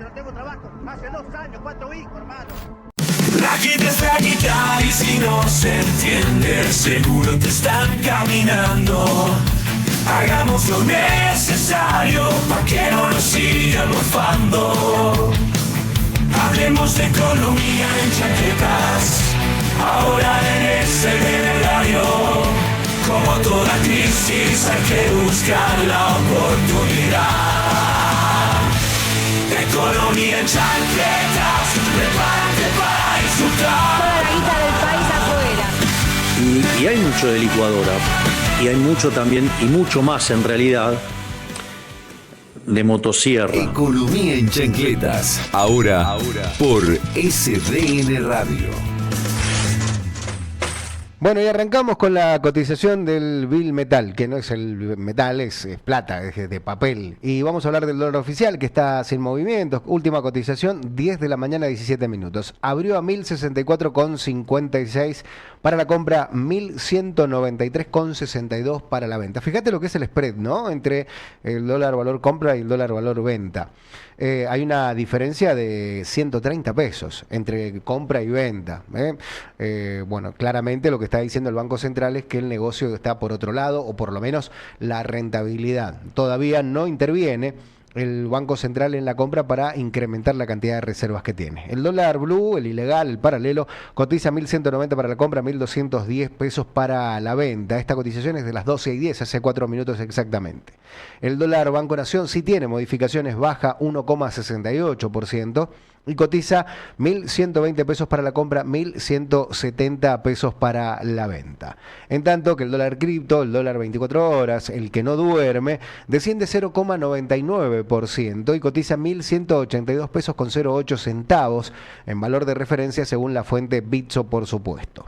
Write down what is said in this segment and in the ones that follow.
meses, no tengo trabajo. Hace 2 años, 4 hijos, hermano. La guitarra y si no se entiende, seguro te están caminando. Hagamos lo necesario para que no nos sigan morfando. Hablemos de economía en chaquetas, ahora en el radio. Como toda crisis hay que buscar la oportunidad. Economía en chancletas, prepárate para insultar. Toda la guita del país afuera. Y hay mucho de licuadora, y hay mucho también, y mucho más en realidad, de motosierra. Economía en chancletas, ahora por SDN Radio. Bueno, y arrancamos con la cotización del Bill Metal, que no es el metal, es plata, es de papel. Y vamos a hablar del dólar oficial, que está sin movimientos. Última cotización, 10 de la mañana, 17 minutos. Abrió a 1.064,56 para la compra, 1.193,62 para la venta. Fíjate lo que es el spread, ¿no? Entre el dólar valor compra y el dólar valor venta. Hay una diferencia de 130 pesos entre compra y venta. Bueno, claramente lo que está diciendo el Banco Central es que el negocio está por otro lado, o por lo menos la rentabilidad. Todavía no interviene el Banco Central en la compra para incrementar la cantidad de reservas que tiene. El dólar blue, el ilegal, el paralelo, cotiza 1.190 para la compra, 1.210 pesos para la venta. Esta cotización es de las 12:10, hace 4 minutos exactamente. El dólar Banco Nación sí tiene modificaciones, baja 1,68% y cotiza 1.120 pesos para la compra, 1.170 pesos para la venta. En tanto que el dólar cripto, el dólar 24 horas, el que no duerme, desciende 0,99% y cotiza 1.182 pesos con 08 centavos en valor de referencia según la fuente Bitso, por supuesto.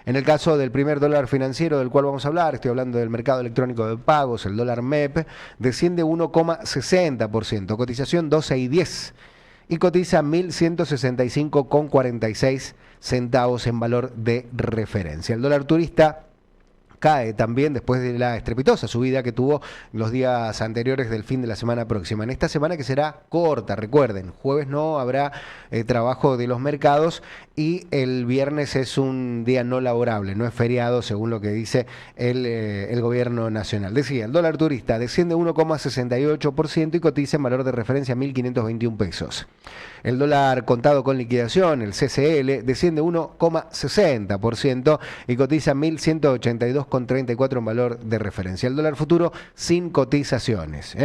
En el caso del primer dólar financiero del cual vamos a hablar, estoy hablando del mercado electrónico de pagos, el dólar MEP, desciende 1,60%, cotización 12,10 y cotiza 1.165,46 centavos en valor de referencia. El dólar turista cae también después de la estrepitosa subida que tuvo los días anteriores del fin de la semana próxima. En esta semana que será corta, recuerden, jueves no habrá trabajo de los mercados y el viernes es un día no laborable, no es feriado según lo que dice el gobierno nacional. Decía, el dólar turista desciende 1,68% y cotiza en valor de referencia 1.521 pesos. El dólar contado con liquidación, el CCL, desciende 1,60% y cotiza 1.182,34 en valor de referencia. El dólar futuro sin cotizaciones.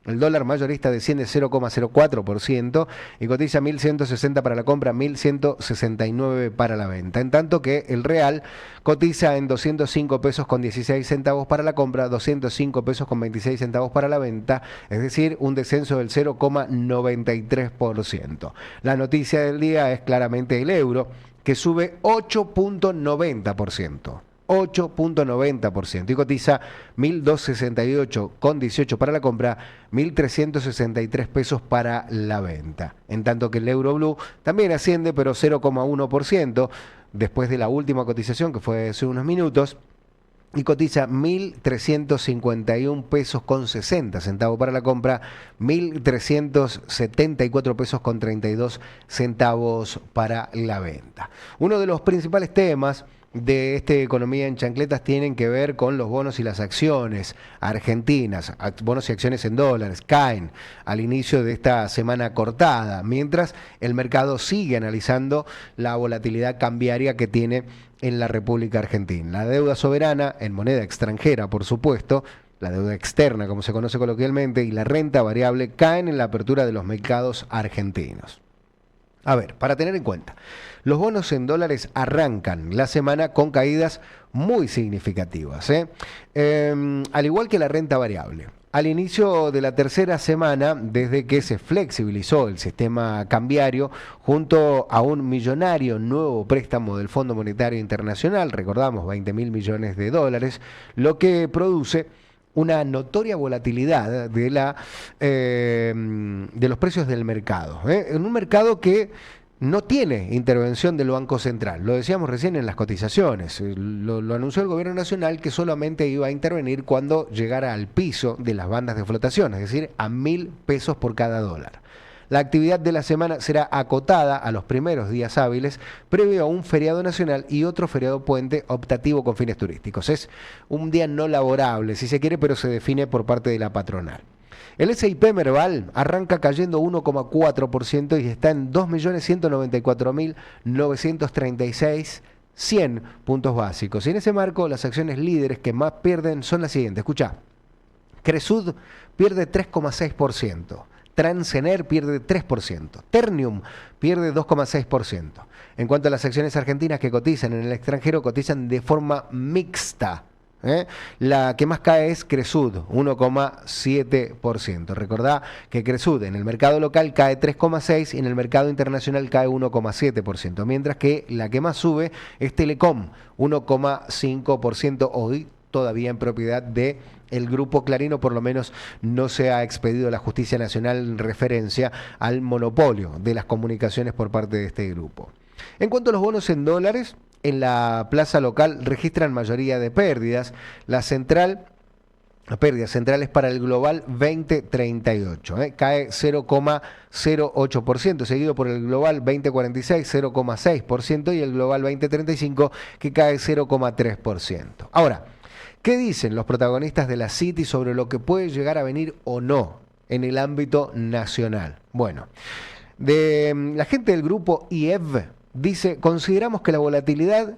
El dólar mayorista desciende 0,04% y cotiza 1.160 para la compra, 1.169 para la venta. En tanto que el real cotiza en 205 pesos con 16 centavos para la compra, 205 pesos con 26 centavos para la venta, es decir, un descenso del 0,93%. La noticia del día es claramente el euro, que sube 8,90%. 8,90% y cotiza 1.268,18 para la compra, 1.363 pesos para la venta. En tanto que el euro blue también asciende, pero 0,1% después de la última cotización que fue hace unos minutos y cotiza 1.351 pesos con 60 centavos para la compra, 1.374 pesos con 32 centavos para la venta. Uno de los principales temas de esta economía en chancletas tienen que ver con los bonos y las acciones argentinas. Bonos y acciones en dólares caen al inicio de esta semana cortada, mientras el mercado sigue analizando la volatilidad cambiaria que tiene en la República Argentina. La deuda soberana en moneda extranjera, por supuesto, la deuda externa, como se conoce coloquialmente, y la renta variable caen en la apertura de los mercados argentinos. A ver, para tener en cuenta, los bonos en dólares arrancan la semana con caídas muy significativas, al igual que la renta variable. Al inicio de la tercera semana, desde que se flexibilizó el sistema cambiario, junto a un millonario nuevo préstamo del Fondo Monetario Internacional, recordamos, 20.000 millones de dólares, lo que produce una notoria volatilidad de los precios del mercado, en un mercado que no tiene intervención del Banco Central. Lo decíamos recién en las cotizaciones. Lo anunció el Gobierno Nacional, que solamente iba a intervenir cuando llegara al piso de las bandas de flotación, es decir, a 1.000 pesos por cada dólar. La actividad de la semana será acotada a los primeros días hábiles, previo a un feriado nacional y otro feriado puente optativo con fines turísticos. Es un día no laborable, si se quiere, pero se define por parte de la patronal. El S&P Merval arranca cayendo 1,4% y está en 2.194.936 100 puntos básicos. Y en ese marco, las acciones líderes que más pierden son las siguientes. Escuchá, Cresud pierde 3,6%, Transener pierde 3%, Ternium pierde 2,6%. En cuanto a las acciones argentinas que cotizan en el extranjero, cotizan de forma mixta. La que más cae es Cresud, 1,7%. Recordá que Cresud en el mercado local cae 3,6% y en el mercado internacional cae 1,7%, mientras que la que más sube es Telecom, 1,5%, hoy todavía en propiedad de el Grupo Clarín, por lo menos no se ha expedido la Justicia Nacional en referencia al monopolio de las comunicaciones por parte de este grupo. En cuanto a los bonos en dólares, en la plaza local registran mayoría de pérdidas. Las pérdidas centrales para el Global 2038, cae 0,08%, seguido por el Global 2046, 0,6%, y el Global 2035, que cae 0,3%. Ahora, ¿qué dicen los protagonistas de la City sobre lo que puede llegar a venir o no en el ámbito nacional? Bueno, la gente del grupo IEV dice: consideramos que la volatilidad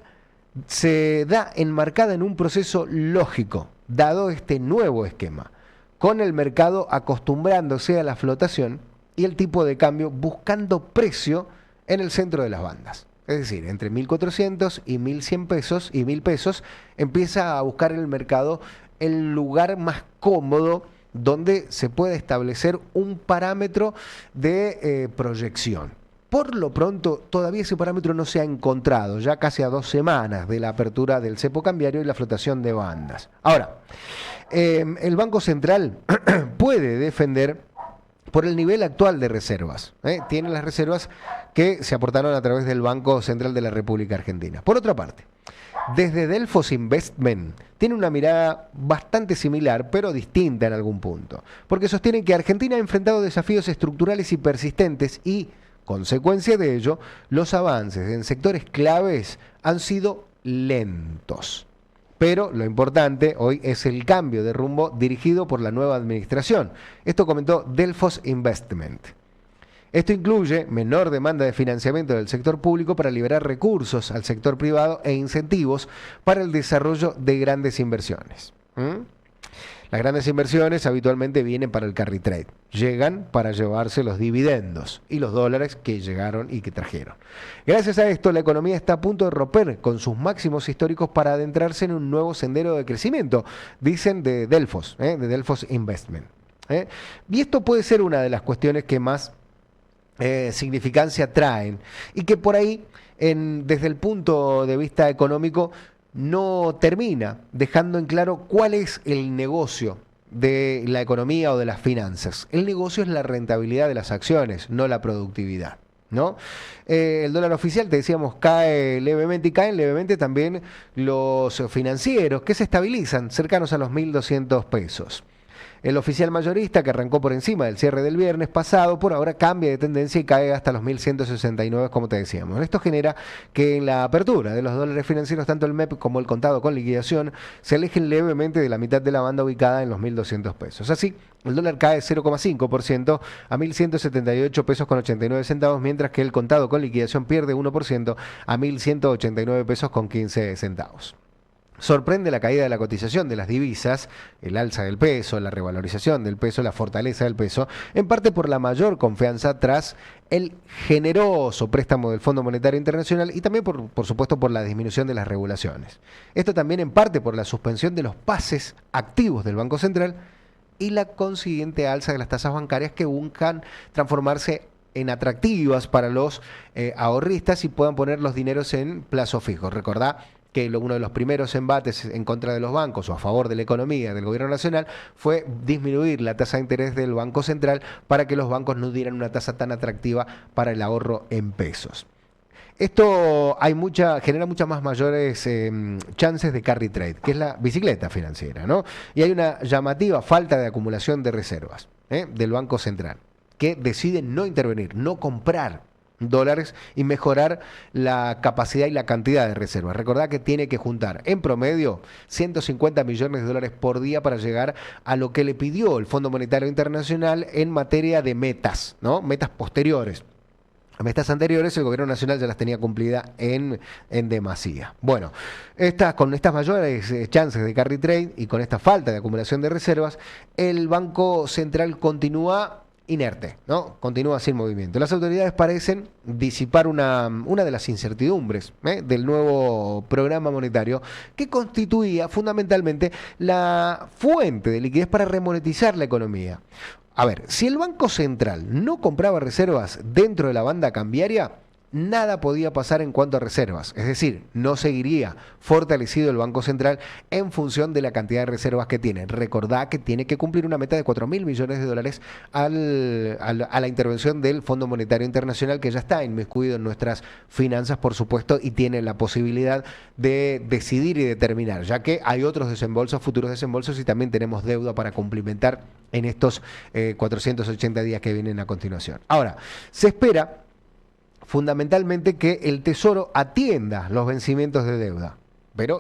se da enmarcada en un proceso lógico, dado este nuevo esquema, con el mercado acostumbrándose a la flotación y el tipo de cambio buscando precio en el centro de las bandas. Es decir, entre 1.400 y 1.100 pesos y 1.000 pesos empieza a buscar el mercado el lugar más cómodo donde se puede establecer un parámetro de proyección. Por lo pronto, todavía ese parámetro no se ha encontrado, ya casi a 2 semanas de la apertura del cepo cambiario y la flotación de bandas. Ahora, el Banco Central puede defender por el nivel actual de reservas. Tiene las reservas que se aportaron a través del Banco Central de la República Argentina. Por otra parte, desde Delfos Investment tiene una mirada bastante similar, pero distinta en algún punto, porque sostienen que Argentina ha enfrentado desafíos estructurales y persistentes y, consecuencia de ello, los avances en sectores claves han sido lentos. Pero lo importante hoy es el cambio de rumbo dirigido por la nueva administración. Esto comentó Delfos Investment. Esto incluye menor demanda de financiamiento del sector público para liberar recursos al sector privado e incentivos para el desarrollo de grandes inversiones. Las grandes inversiones habitualmente vienen para el carry trade, llegan para llevarse los dividendos y los dólares que llegaron y que trajeron. Gracias a esto, la economía está a punto de romper con sus máximos históricos para adentrarse en un nuevo sendero de crecimiento, dicen de Delfos Investment. Y esto puede ser una de las cuestiones que más significancia traen y que por ahí, desde el punto de vista económico, no termina dejando en claro cuál es el negocio de la economía o de las finanzas. El negocio es la rentabilidad de las acciones, no la productividad, ¿no? El dólar oficial, te decíamos, cae levemente y caen levemente también los financieros, que se estabilizan cercanos a los 1.200 pesos. El oficial mayorista, que arrancó por encima del cierre del viernes pasado, por ahora cambia de tendencia y cae hasta los 1.169, como te decíamos. Esto genera que en la apertura de los dólares financieros, tanto el MEP como el contado con liquidación, se alejen levemente de la mitad de la banda ubicada en los 1.200 pesos. Así, el dólar cae 0,5% a 1.178 pesos con 89 centavos, mientras que el contado con liquidación pierde 1% a 1.189 pesos con 15 centavos. Sorprende la caída de la cotización de las divisas, el alza del peso, la revalorización del peso, la fortaleza del peso, en parte por la mayor confianza tras el generoso préstamo del Fondo Monetario Internacional y también, por supuesto, por la disminución de las regulaciones. Esto también en parte por la suspensión de los pases activos del Banco Central y la consiguiente alza de las tasas bancarias que buscan transformarse en atractivas para los ahorristas y puedan poner los dineros en plazo fijo. Recordá que uno de los primeros embates en contra de los bancos o a favor de la economía del gobierno nacional fue disminuir la tasa de interés del Banco Central para que los bancos no dieran una tasa tan atractiva para el ahorro en pesos. Esto genera muchas más mayores chances de carry trade, que es la bicicleta financiera, ¿no? Y hay una llamativa falta de acumulación de reservas del Banco Central. que deciden no intervenir, no comprar dólares y mejorar la capacidad y la cantidad de reservas. Recordad que tiene que juntar en promedio 150 millones de dólares por día para llegar a lo que le pidió el Fondo Monetario Internacional en materia de metas, ¿no? Metas posteriores. Las metas anteriores el gobierno nacional ya las tenía cumplidas en demasía. Bueno, con estas mayores chances de carry trade y con esta falta de acumulación de reservas, el Banco Central continúa inerte, ¿no? Continúa sin movimiento. Las autoridades parecen disipar una de las incertidumbres del nuevo programa monetario que constituía fundamentalmente la fuente de liquidez para remonetizar la economía. A ver, si el Banco Central no compraba reservas dentro de la banda cambiaria, nada podía pasar en cuanto a reservas. Es decir, no seguiría fortalecido el Banco Central en función de la cantidad de reservas que tiene. Recordá que tiene que cumplir una meta de 4.000 millones de dólares a la intervención del Fondo Monetario Internacional, que ya está inmiscuido en nuestras finanzas, por supuesto, y tiene la posibilidad de decidir y determinar, ya que hay otros desembolsos, futuros desembolsos, y también tenemos deuda para cumplimentar en estos 480 días que vienen a continuación. Ahora, se espera fundamentalmente que el Tesoro atienda los vencimientos de deuda,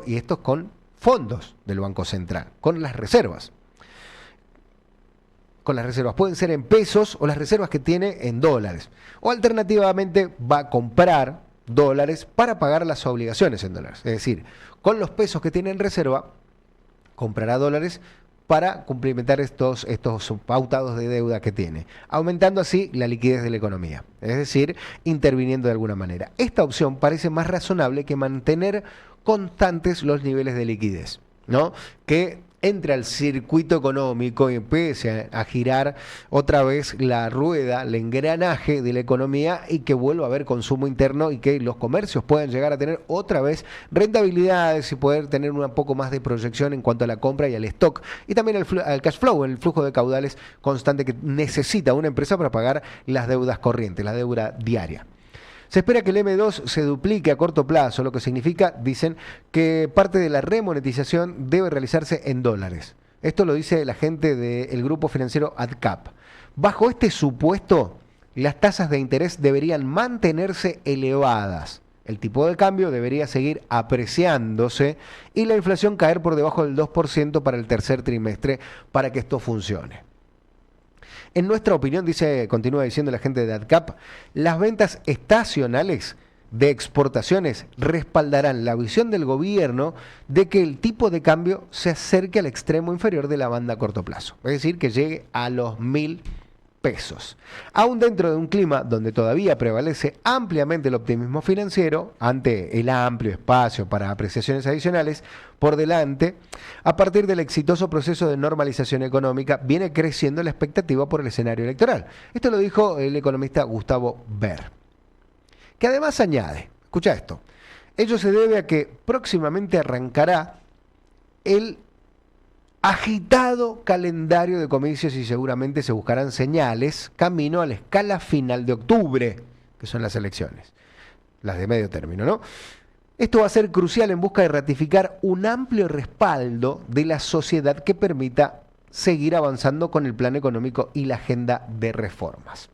y esto con fondos del Banco Central, con las reservas. Con las reservas pueden ser en pesos o las reservas que tiene en dólares. O alternativamente va a comprar dólares para pagar las obligaciones en dólares. Es decir, con los pesos que tiene en reserva, comprará dólares para cumplimentar estos pautados de deuda que tiene, aumentando así la liquidez de la economía, es decir, interviniendo de alguna manera. Esta opción parece más razonable que mantener constantes los niveles de liquidez, ¿no? Que entre al circuito económico y empiece a girar otra vez la rueda, el engranaje de la economía, y que vuelva a haber consumo interno y que los comercios puedan llegar a tener otra vez rentabilidades y poder tener un poco más de proyección en cuanto a la compra y al stock, y también al cash flow, el flujo de caudales constante que necesita una empresa para pagar las deudas corrientes, la deuda diaria. Se espera que el M2 se duplique a corto plazo, lo que significa, dicen, que parte de la remonetización debe realizarse en dólares. Esto lo dice la gente del grupo financiero AdCap. Bajo este supuesto, las tasas de interés deberían mantenerse elevadas. El tipo de cambio debería seguir apreciándose y la inflación caer por debajo del 2% para el tercer trimestre para que esto funcione. En nuestra opinión, continúa diciendo la gente de AdCap, las ventas estacionales de exportaciones respaldarán la visión del gobierno de que el tipo de cambio se acerque al extremo inferior de la banda a corto plazo, es decir, que llegue a los 1.000 pesos. Aún dentro de un clima donde todavía prevalece ampliamente el optimismo financiero, ante el amplio espacio para apreciaciones adicionales por delante, a partir del exitoso proceso de normalización económica, viene creciendo la expectativa por el escenario electoral. Esto lo dijo el economista Gustavo Ber, que además añade, escucha esto, ello se debe a que próximamente arrancará el agitado calendario de comicios y seguramente se buscarán señales camino a la escala final de octubre, que son las elecciones, las de medio término, ¿no? Esto va a ser crucial en busca de ratificar un amplio respaldo de la sociedad que permita seguir avanzando con el plan económico y la agenda de reformas.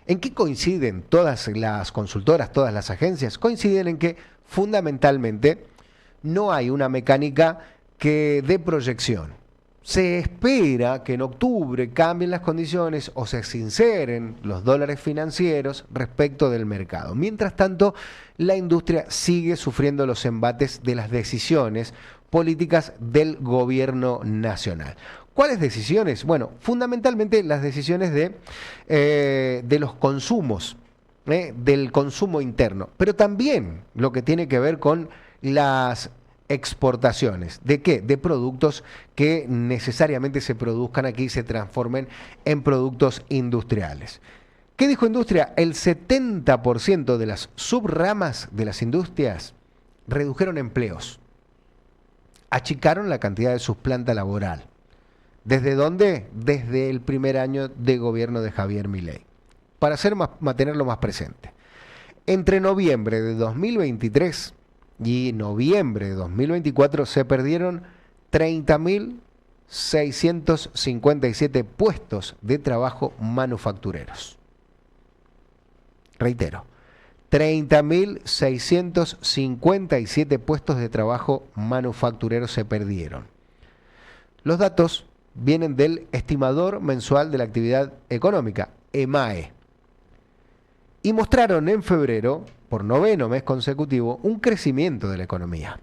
¿En qué coinciden todas las consultoras, todas las agencias? Coinciden en que fundamentalmente no hay una mecánica que dé proyección. Se espera que en octubre cambien las condiciones o se sinceren los dólares financieros respecto del mercado. Mientras tanto, la industria sigue sufriendo los embates de las decisiones políticas del gobierno nacional. ¿Cuáles decisiones? Bueno, fundamentalmente las decisiones de los consumos, del consumo interno, pero también lo que tiene que ver con las exportaciones. ¿De qué? De productos que necesariamente se produzcan aquí y se transformen en productos industriales. ¿Qué dijo industria? El 70% de las subramas de las industrias redujeron empleos, achicaron la cantidad de su planta laboral. ¿Desde dónde? Desde el primer año de gobierno de Javier Milei. Para mantenerlo más presente. Entre noviembre de 2023 y noviembre de 2024 se perdieron 30.000 30.657 puestos de trabajo manufactureros. Reitero, 30.657 puestos de trabajo manufactureros se perdieron. Los datos vienen del Estimador Mensual de la Actividad Económica, EMAE, y mostraron en febrero, por noveno mes consecutivo, un crecimiento de la economía.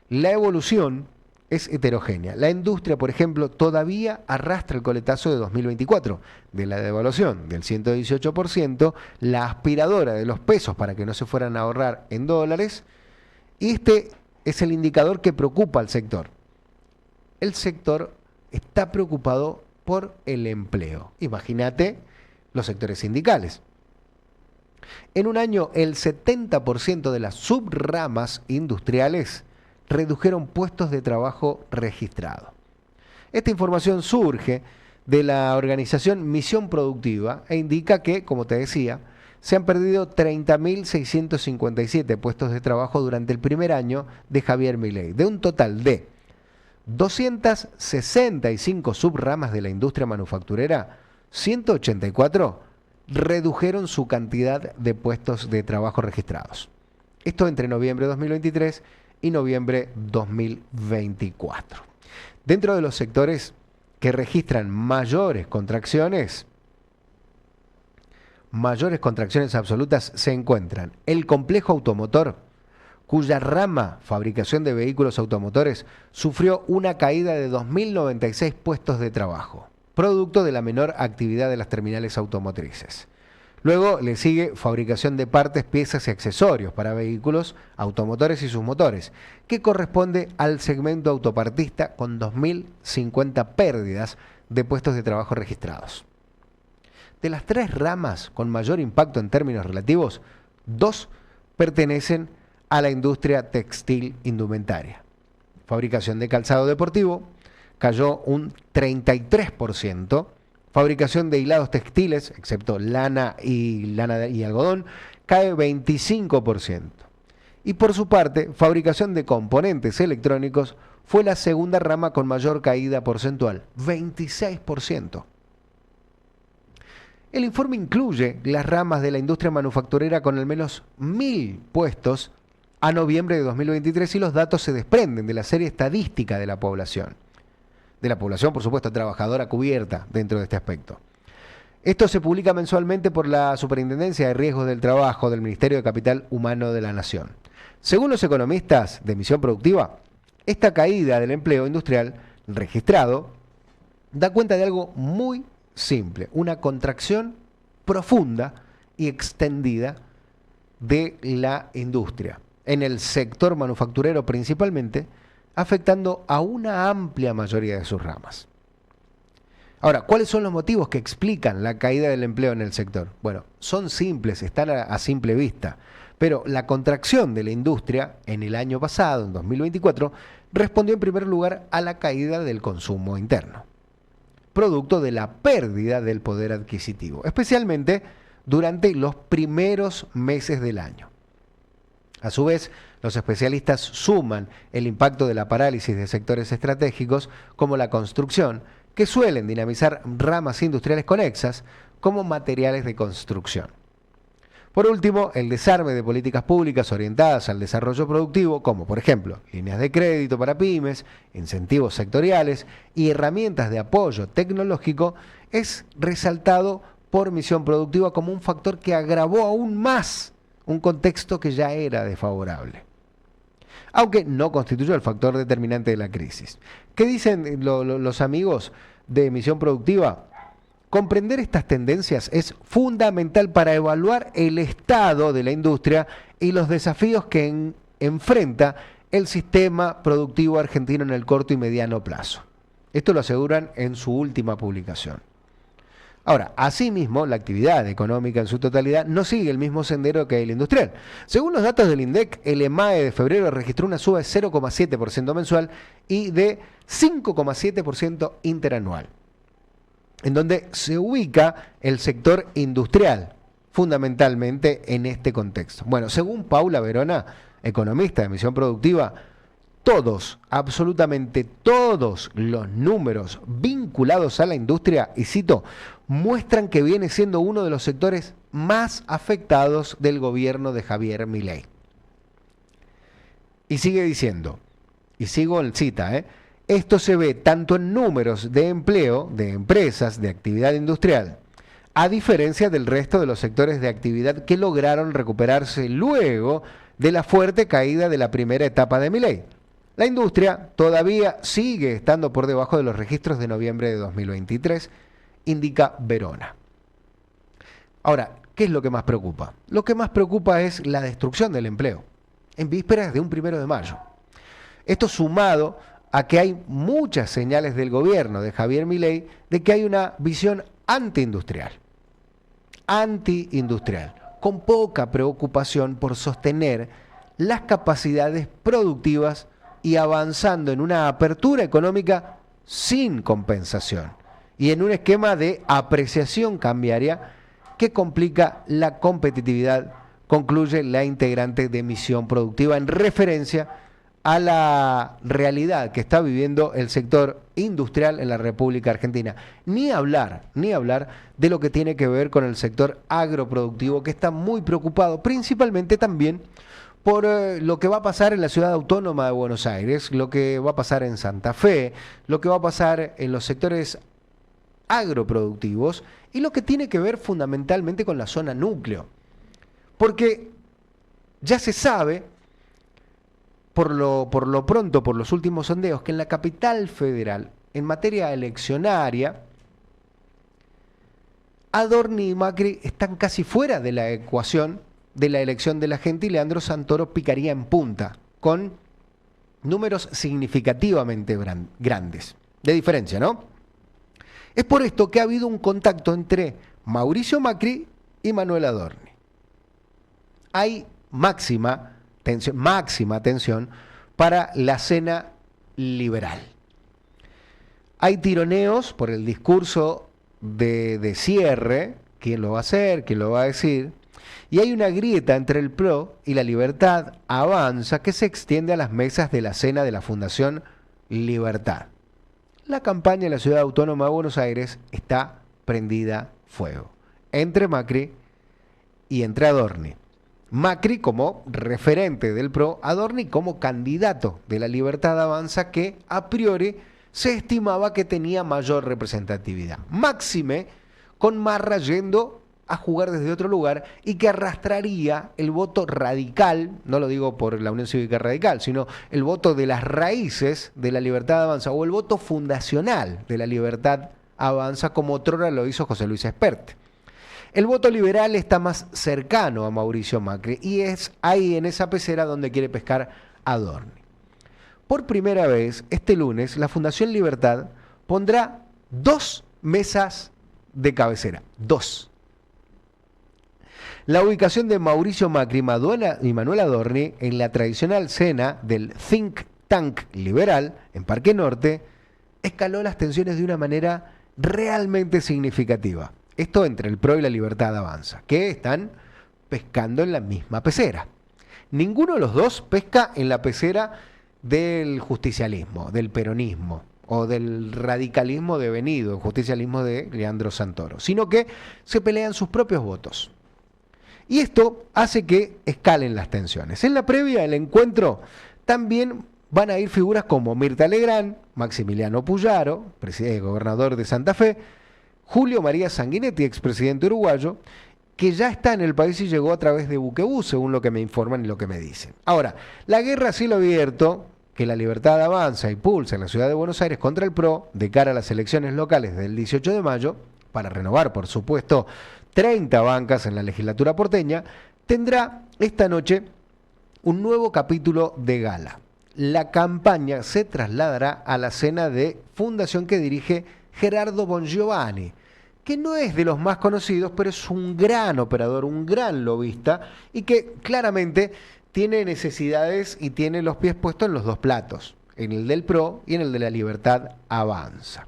La evolución es heterogénea. La industria, por ejemplo, todavía arrastra el coletazo de 2024, de la devaluación del 118%, la aspiradora de los pesos para que no se fueran a ahorrar en dólares, y este es el indicador que preocupa al sector. El sector está preocupado por el empleo. Imagínate los sectores sindicales. En un año, el 70% de las subramas industriales redujeron puestos de trabajo registrados. Esta información surge de la organización Misión Productiva e indica que, como te decía, se han perdido 30.657 puestos de trabajo durante el primer año de Javier Milei, de un total de 265 subramas de la industria manufacturera, 184 redujeron su cantidad de puestos de trabajo registrados. Esto entre noviembre de 2023 y noviembre 2024. Dentro de los sectores que registran mayores contracciones absolutas se encuentran el complejo automotor, cuya rama fabricación de vehículos automotores sufrió una caída de 2.096 puestos de trabajo, producto de la menor actividad de las terminales automotrices. Luego le sigue fabricación de partes, piezas y accesorios para vehículos, automotores y sus motores, que corresponde al segmento autopartista con 2.050 pérdidas de puestos de trabajo registrados. De las tres ramas con mayor impacto en términos relativos, 2 pertenecen a la industria textil indumentaria. Fabricación de calzado deportivo cayó un 33%, fabricación de hilados textiles, excepto lana y algodón, cae 25%. Y por su parte, fabricación de componentes electrónicos fue la segunda rama con mayor caída porcentual, 26%. El informe incluye las ramas de la industria manufacturera con al menos 1.000 puestos a noviembre de 2023 y los datos se desprenden de la serie estadística de la población. De la población, por supuesto, trabajadora cubierta dentro de este aspecto. Esto se publica mensualmente por la Superintendencia de Riesgos del Trabajo del Ministerio de Capital Humano de la Nación. Según los economistas de Misión Productiva, esta caída del empleo industrial registrado da cuenta de algo muy simple, una contracción profunda y extendida de la industria, en el sector manufacturero principalmente, afectando a una amplia mayoría de sus ramas. Ahora, ¿cuáles son los motivos que explican la caída del empleo en el sector? Bueno, son simples, están a simple vista, pero la contracción de la industria en el año pasado, en 2024, respondió en primer lugar a la caída del consumo interno, producto de la pérdida del poder adquisitivo, especialmente durante los primeros meses del año. A su vez, los especialistas suman el impacto de la parálisis de sectores estratégicos como la construcción, que suelen dinamizar ramas industriales conexas como materiales de construcción. Por último, el desarme de políticas públicas orientadas al desarrollo productivo, como por ejemplo líneas de crédito para pymes, incentivos sectoriales y herramientas de apoyo tecnológico, es resaltado por Misión Productiva como un factor que agravó aún más un contexto que ya era desfavorable, aunque no constituyó el factor determinante de la crisis. ¿Qué dicen los amigos de Misión Productiva? Comprender estas tendencias es fundamental para evaluar el estado de la industria y los desafíos que enfrenta el sistema productivo argentino en el corto y mediano plazo. Esto lo aseguran en su última publicación. Ahora, asimismo, la actividad económica en su totalidad no sigue el mismo sendero que el industrial. Según los datos del INDEC, el EMAE de febrero registró una suba de 0,7% mensual y de 5,7% interanual, en donde se ubica el sector industrial, fundamentalmente en este contexto. Bueno, según Paula Verona, economista de Misión Productiva, todos, absolutamente todos los números vinculados a la industria, y cito, muestran que viene siendo uno de los sectores más afectados del gobierno de Javier Milei. Y sigue diciendo, y sigo en cita, esto se ve tanto en números de empleo, de empresas, de actividad industrial, a diferencia del resto de los sectores de actividad que lograron recuperarse luego de la fuerte caída de la primera etapa de Milei. La industria todavía sigue estando por debajo de los registros de noviembre de 2023, indica Verona. Ahora, ¿qué es lo que más preocupa? Lo que más preocupa es la destrucción del empleo, en vísperas de un 1 de mayo. Esto sumado a que hay muchas señales del gobierno de Javier Milei de que hay una visión antiindustrial, con poca preocupación por sostener las capacidades productivas y avanzando en una apertura económica sin compensación y en un esquema de apreciación cambiaria que complica la competitividad, concluye la integrante de Misión Productiva en referencia a la realidad que está viviendo el sector industrial en la República Argentina. Ni hablar de lo que tiene que ver con el sector agroproductivo, que está muy preocupado, principalmente también por lo que va a pasar en la Ciudad Autónoma de Buenos Aires, lo que va a pasar en Santa Fe, lo que va a pasar en los sectores agroproductivos y lo que tiene que ver fundamentalmente con la zona núcleo. Porque ya se sabe, por lo pronto, por los últimos sondeos, que en la capital federal, en materia eleccionaria, Adorni y Macri están casi fuera de la ecuación de la elección de la gente y Leandro Santoro picaría en punta, con números significativamente grandes, de diferencia, ¿no? Es por esto que ha habido un contacto entre Mauricio Macri y Manuel Adorni. Hay máxima tensión para la cena liberal. Hay tironeos por el discurso de cierre, quién lo va a hacer, quién lo va a decir, y hay una grieta entre el PRO y la Libertad Avanza que se extiende a las mesas de la cena de la Fundación Libertad. La campaña en la Ciudad Autónoma de Buenos Aires está prendida fuego, entre Macri y entre Adorni. Macri como referente del PRO, Adorni como candidato de la Libertad Avanza, que a priori se estimaba que tenía mayor representatividad. Máxime con Marra yendo a jugar desde otro lugar y que arrastraría el voto radical, no lo digo por la Unión Cívica Radical, sino el voto de las raíces de la Libertad Avanza o el voto fundacional de la Libertad Avanza, como otrora lo hizo José Luis Espert. El voto liberal está más cercano a Mauricio Macri y es ahí en esa pecera donde quiere pescar Adorni. Por primera vez, este lunes, la Fundación Libertad pondrá 2 mesas de cabecera. 2. La ubicación de Mauricio Macri y Manuel Adorni en la tradicional cena del Think Tank Liberal en Parque Norte escaló las tensiones de una manera realmente significativa. Esto entre el PRO y la Libertad Avanza, que están pescando en la misma pecera. Ninguno de los dos pesca en la pecera del justicialismo, del peronismo o del radicalismo devenido, el justicialismo de Leandro Santoro, sino que se pelean sus propios votos. Y esto hace que escalen las tensiones. En la previa del encuentro también van a ir figuras como Mirta Legrand, Maximiliano Puyaro, gobernador de Santa Fe, Julio María Sanguinetti, expresidente uruguayo, que ya está en el país y llegó a través de Buquebús, según lo que me informan y lo que me dicen. Ahora, la guerra a cielo abierto que la Libertad Avanza impulsa en la ciudad de Buenos Aires contra el PRO de cara a las elecciones locales del 18 de mayo, para renovar, por supuesto, 30 bancas en la legislatura porteña, tendrá esta noche un nuevo capítulo de gala. La campaña se trasladará a la cena de fundación que dirige Gerardo Bongiovanni, que no es de los más conocidos, pero es un gran operador, un gran lobista y que claramente tiene necesidades y tiene los pies puestos en los dos platos, en el del PRO y en el de la Libertad Avanza,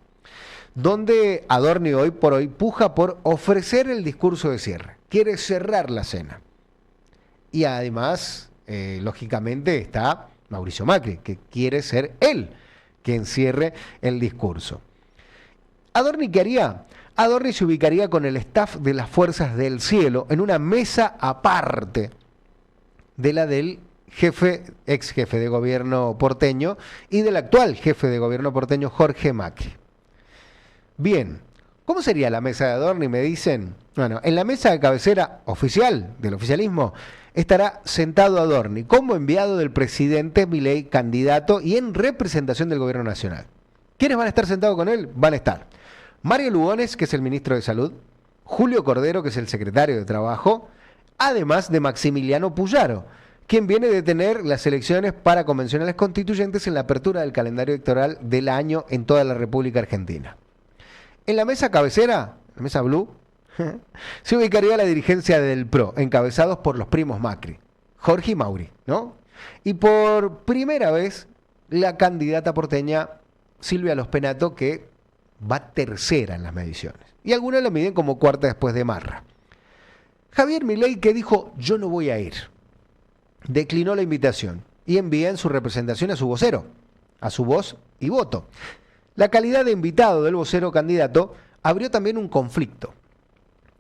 donde Adorni hoy por hoy puja por ofrecer el discurso de cierre, quiere cerrar la cena. Y además, lógicamente, está Mauricio Macri, que quiere ser él quien cierre el discurso. ¿Adorni qué haría? Adorni se ubicaría con el staff de las Fuerzas del Cielo en una mesa aparte de la del ex jefe de gobierno porteño y del actual jefe de gobierno porteño Jorge Macri. Bien, ¿cómo sería la mesa de Adorni? Me dicen, bueno, en la mesa de cabecera oficial del oficialismo estará sentado Adorni como enviado del presidente Milei, candidato y en representación del gobierno nacional. ¿Quiénes van a estar sentados con él? Van a estar Mario Lugones, que es el ministro de Salud, Julio Cordero, que es el secretario de Trabajo, además de Maximiliano Puyaro, quien viene de tener las elecciones para convencionales constituyentes en la apertura del calendario electoral del año en toda la República Argentina. En la mesa cabecera, la mesa Blue, se ubicaría la dirigencia del PRO, encabezados por los primos Macri, Jorge y Mauri, ¿no? Y por primera vez, la candidata porteña Silvia Lospenato, que va tercera en las mediciones. Y algunos lo miden como cuarta después de Marra. Javier Milei, que dijo, yo no voy a ir, declinó la invitación y envía en su representación a su vocero, a su voz y voto. La calidad de invitado del vocero candidato abrió también un conflicto.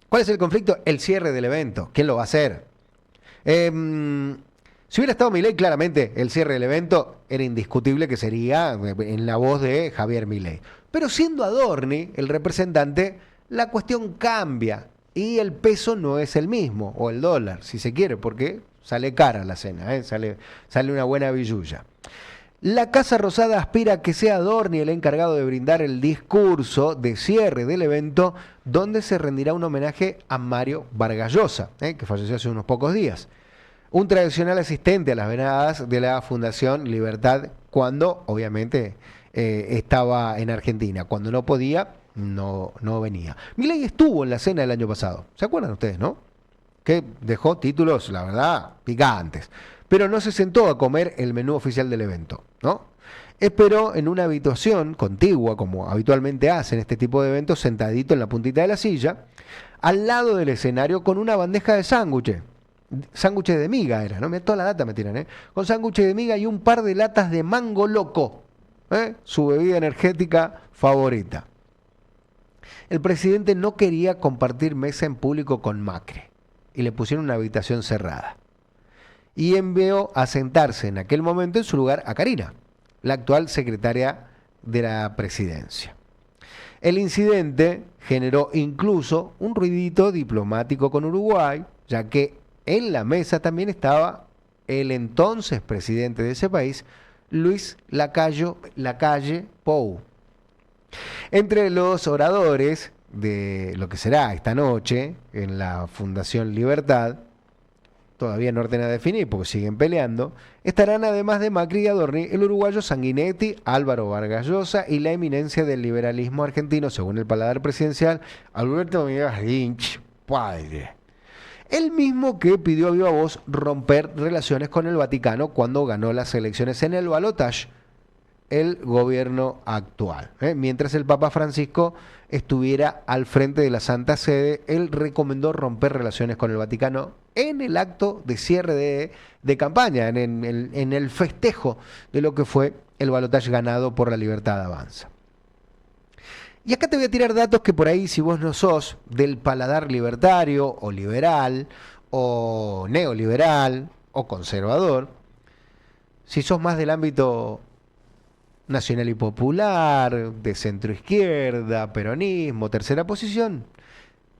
¿Cuál es el conflicto? El cierre del evento. ¿Quién lo va a hacer? Si hubiera estado Milei, claramente el cierre del evento era indiscutible que sería en la voz de Javier Milei. Pero siendo Adorni el representante, la cuestión cambia y el peso no es el mismo, o el dólar, si se quiere, porque sale cara la cena, sale una buena billulla. La Casa Rosada aspira a que sea Adorni el encargado de brindar el discurso de cierre del evento, donde se rendirá un homenaje a Mario Vargas Llosa, que falleció hace unos pocos días. Un tradicional asistente a las venadas de la Fundación Libertad, cuando obviamente estaba en Argentina. Cuando no podía, no venía. Milei estuvo en la cena del año pasado. ¿Se acuerdan ustedes, no? Que dejó títulos, la verdad, picantes. Pero no se sentó a comer el menú oficial del evento, ¿no? Esperó en una habitación contigua, como habitualmente hacen este tipo de eventos, sentadito en la puntita de la silla, al lado del escenario con una bandeja de sándwiches. Sándwiches de miga era, ¿no? Toda la data me tiran, ¿eh? Con sándwiches de miga y un par de latas de mango loco, su bebida energética favorita. El presidente no quería compartir mesa en público con Macri y le pusieron una habitación cerrada. Y envió a sentarse en aquel momento en su lugar a Karina, la actual secretaria de la presidencia. El incidente generó incluso un ruidito diplomático con Uruguay, ya que en la mesa también estaba el entonces presidente de ese país, Luis Lacalle Pou. Entre los oradores de lo que será esta noche en la Fundación Libertad, todavía no ordena definir porque siguen peleando, estarán además de Macri y Adorni el uruguayo Sanguinetti, Álvaro Vargas Llosa y la eminencia del liberalismo argentino, según el paladar presidencial, Alberto Miguel Lynch, padre. El mismo que pidió a viva voz romper relaciones con el Vaticano cuando ganó las elecciones en el balotaje el gobierno actual. Mientras el Papa Francisco estuviera al frente de la Santa Sede, él recomendó romper relaciones con el Vaticano en el acto de cierre de campaña, en el festejo de lo que fue el balotaje ganado por La Libertad Avanza. Y acá te voy a tirar datos que por ahí, si vos no sos del paladar libertario o liberal o neoliberal o conservador, si sos más del ámbito nacional y popular, de centro izquierda, peronismo, tercera posición,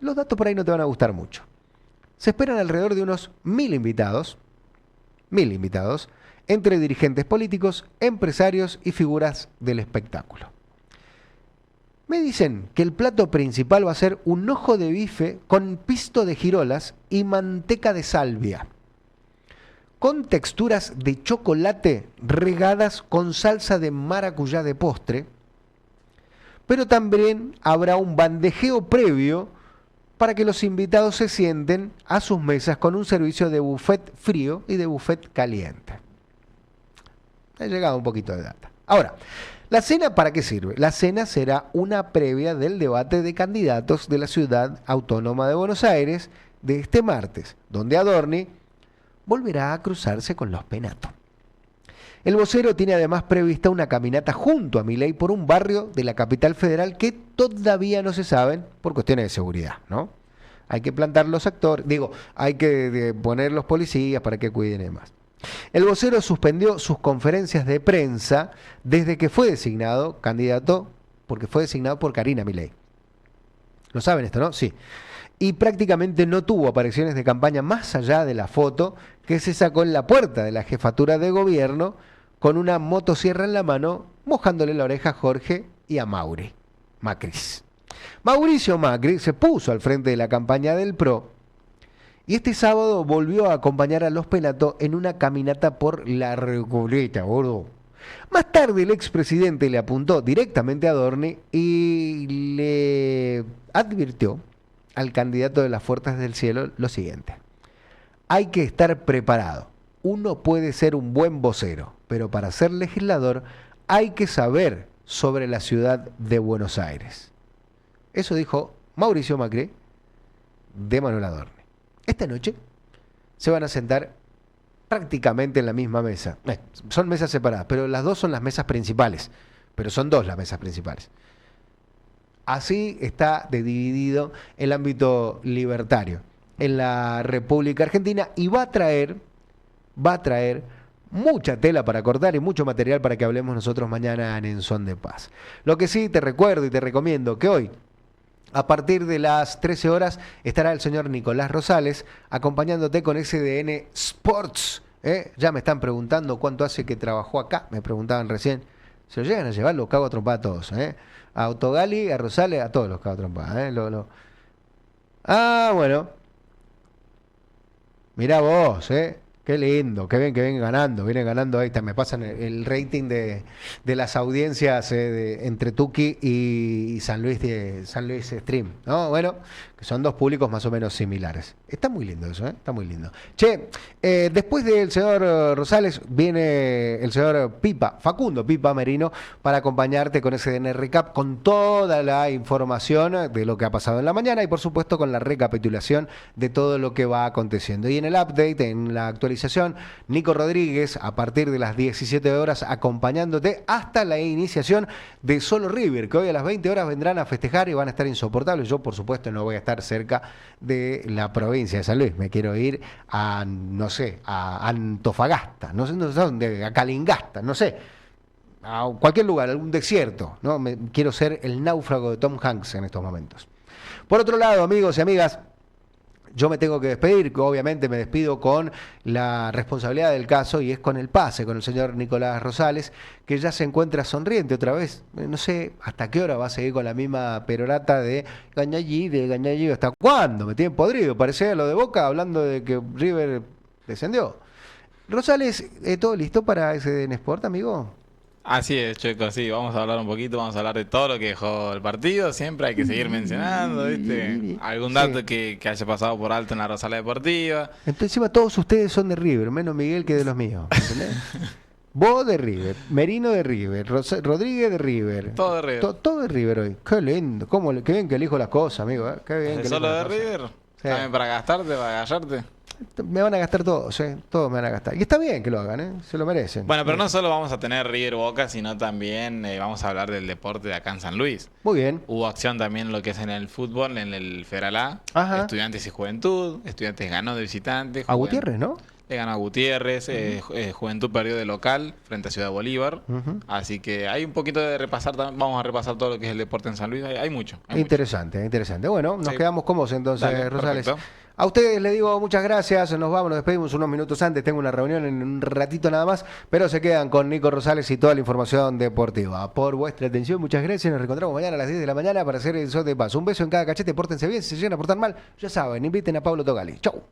los datos por ahí no te van a gustar mucho. Se esperan alrededor de unos 1.000 invitados, entre dirigentes políticos, empresarios y figuras del espectáculo. Me dicen que el plato principal va a ser un ojo de bife con pisto de girolas y manteca de salvia, con texturas de chocolate regadas con salsa de maracuyá de postre, pero también habrá un bandejeo previo para que los invitados se sienten a sus mesas con un servicio de buffet frío y de buffet caliente. Ha llegado un poquito de data. Ahora, ¿la cena para qué sirve? La cena será una previa del debate de candidatos de la Ciudad Autónoma de Buenos Aires de este martes, donde Adorni volverá a cruzarse con Lospenato. El vocero tiene además prevista una caminata junto a Milei por un barrio de la capital federal que todavía no se saben por cuestiones de seguridad, ¿no? Hay que plantar los actores, hay que poner los policías para que cuiden y demás. El vocero suspendió sus conferencias de prensa desde que fue designado candidato, porque fue designado por Karina Milei. ¿Lo saben esto, no? Sí. Y prácticamente no tuvo apariciones de campaña más allá de la foto que se sacó en la puerta de la jefatura de gobierno con una motosierra en la mano, mojándole la oreja a Jorge y a Macris. Mauricio Macri se puso al frente de la campaña del PRO y este sábado volvió a acompañar a los Penato en una caminata por la Recoleta, gordo. Más tarde el expresidente le apuntó directamente a Adorni y le advirtió al candidato de las Fuerzas del Cielo lo siguiente: hay que estar preparado. Uno puede ser un buen vocero, pero para ser legislador hay que saber sobre la ciudad de Buenos Aires. Eso dijo Mauricio Macri de Manuel Adorni. Esta noche se van a sentar prácticamente en la misma mesa. Son mesas separadas, pero las dos son las mesas principales. Pero son dos las mesas principales. Así está dividido el ámbito libertario en la República Argentina y va a traer mucha tela para cortar y mucho material para que hablemos nosotros mañana en Son de Paz. Lo que sí te recuerdo y te recomiendo que hoy, a partir de las 13 horas, estará el señor Nicolás Rosales acompañándote con SDN Sports. Ya me están preguntando cuánto hace que trabajó acá, me preguntaban recién. Se lo llegan a llevar, los cago a trompar a todos. A Autogali, a Rosales, a todos los cago a trompar. Bueno. Mirá vos, qué lindo, qué bien que vienen ganando ahí. Me pasan el rating de las audiencias entre Tuki y San Luis Stream, ¿no? Bueno, que son dos públicos más o menos similares. Está muy lindo eso, está muy lindo. Che, después del señor Rosales viene el señor Facundo Pipa Merino, para acompañarte con SDN Recap, con toda la información de lo que ha pasado en la mañana y por supuesto con la recapitulación de todo lo que va aconteciendo. Y en el update, en la actualización, Nico Rodríguez a partir de las 17 horas acompañándote hasta la iniciación de Solo River, que hoy a las 20 horas vendrán a festejar y van a estar insoportables. Yo por supuesto no voy a estar cerca de la provincia de San Luis, me quiero ir a, no sé, a Antofagasta, no sé dónde, a Calingasta, no sé, a cualquier lugar, algún desierto, ¿no? Quiero ser el náufrago de Tom Hanks en estos momentos. Por otro lado, amigos y amigas, yo me tengo que despedir, que obviamente me despido con la responsabilidad del caso y es con el pase, con el señor Nicolás Rosales, que ya se encuentra sonriente otra vez. No sé hasta qué hora va a seguir con la misma perorata de Gañallí, ¿hasta cuándo? Me tienen podrido, parecía lo de Boca hablando de que River descendió. Rosales, ¿todo listo para SDN Sport, amigo? Así es, Checo, sí, vamos a hablar un poquito, vamos a hablar de todo lo que dejó el partido, siempre hay que seguir mencionando, ¿viste? Algún dato que haya pasado por alto en la Rosales Deportiva. Entonces, encima todos ustedes son de River, menos Miguel que de los míos, ¿entendés? Vos de River, Merino de River, Rodríguez de River. Todo de River. Todo de River hoy. Qué lindo, qué bien que elijo las cosas, amigo, ¿eh? Qué bien que ¿Solo de elijo las River? cosas. Sí. ¿También para gastarte, para gallarte? Me van a gastar todos, todos me van a gastar. Y está bien que lo hagan, se lo merecen. Bueno, pero no solo vamos a tener River Boca, sino también vamos a hablar del deporte de acá en San Luis. Muy bien. Hubo acción también lo que es en el fútbol, en el Federal A. Ajá. Estudiantes y Juventud. Estudiantes ganó de visitante. A Gutiérrez, ¿no? Le ganó a Gutiérrez. Juventud perdió de local frente a Ciudad Bolívar. Así que hay un poquito de repasar. Vamos a repasar todo lo que es el deporte en San Luis. Hay mucho. Interesante. Bueno, nos quedamos con vos entonces, Dale, Rosales. perfecto. A ustedes les digo muchas gracias, nos despedimos unos minutos antes, tengo una reunión en un ratito nada más, pero se quedan con Nico Rosales y toda la información deportiva. Por vuestra atención, muchas gracias, nos reencontramos mañana a las 10 de la mañana para hacer el Son de Paz. Un beso en cada cachete, pórtense bien, si se llegan a portar mal, ya saben, inviten a Pablo Togali. Chau.